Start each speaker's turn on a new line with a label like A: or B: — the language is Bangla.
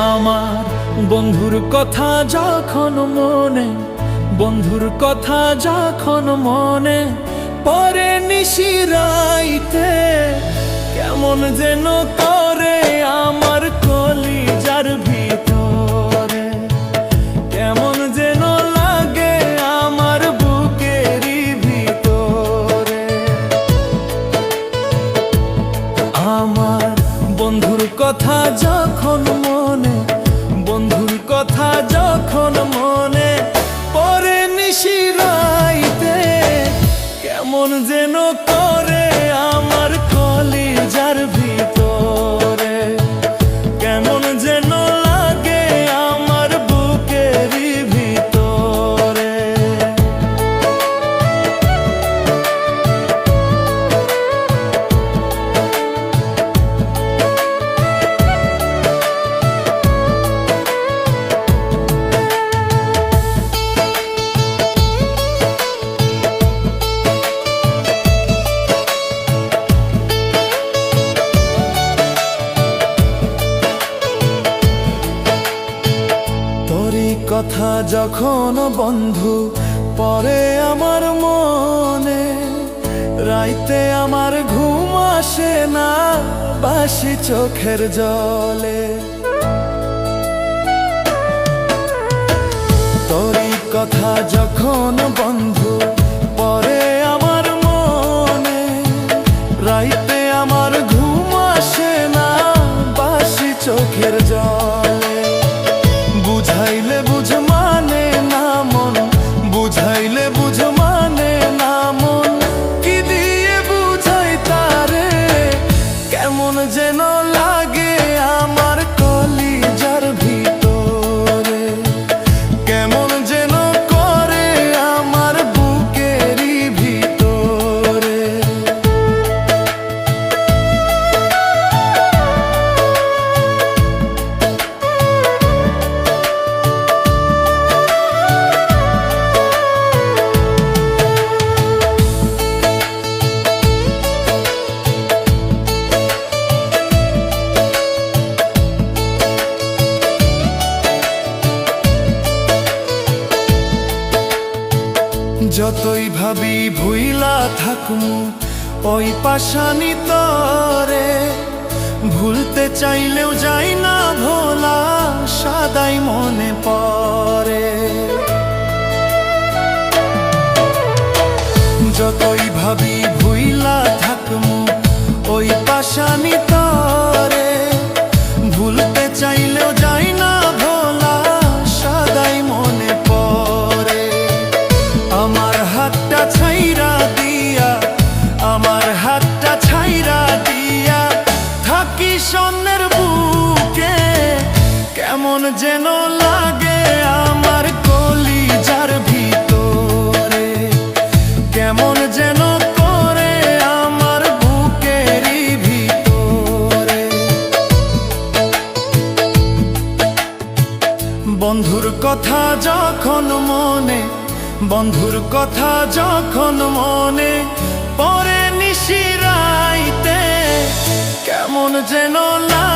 A: আমার বন্ধুর কথা যখন মনে, বন্ধুর কথা যখন মনে পরে নিশিরাইতে, কেমন যেন করে আমার কলিজার ভিতরে, কেমন যেন লাগে আমার বুকেরই ভিতরে। আমার বন্ধুর কথা যখন মনে, বন্ধুর কথা যখন মনে পরে নিশিরাইতে, কেমন যেন করে আমার কলিজার ভিতরে, কেমন যেন লাগে আমার বুকেরই ভিতরে। কথা যখন বন্ধু পরে আমার মনে, রাইতে আমার ঘুম আসে না বাসি চোখের জলে। তোরই কথা যখন বন্ধু পরে আমার মনে, রাইতে আমার ঘুম আসে না বাসি চোখের জলে। বুঝাইলে বুঝ মানে না মন, বুঝাইলে বুঝ মানে না মন, কি দিয়ে বুঝাই তারে, কেমন যেন লাগে আমার কলিজার ভিতরে, কেমন যেন করে আমার বুকেরই ভিতরে। যতই ভাবি ভুইলা থাকমু ওই পাশানি তরে, ভুলতে চাইলেও যাই না ভোলা, সদাই মনে পড়ে। যতই ভাবি ভুইলা থাকমু ওই পাশানি তরে, ভুলতে চাইলেও যাই না ভোলা, সদাই মনে পড়ে। আমার হাতটা ছাইরা দিয়া, আমার হাতটা ছাইরা দিয়া থাকি স্বর্ণের বুকে, কেমন যেন লাগে আমার কলিজার ভিতরে, কেমন যেন করে আমার বুকেরই ভিতরে। বন্ধুর কথা যখন মনে, বন্ধুর কথা যখন মনে পরে নিশিরাইতে, কেমন যেন লাগে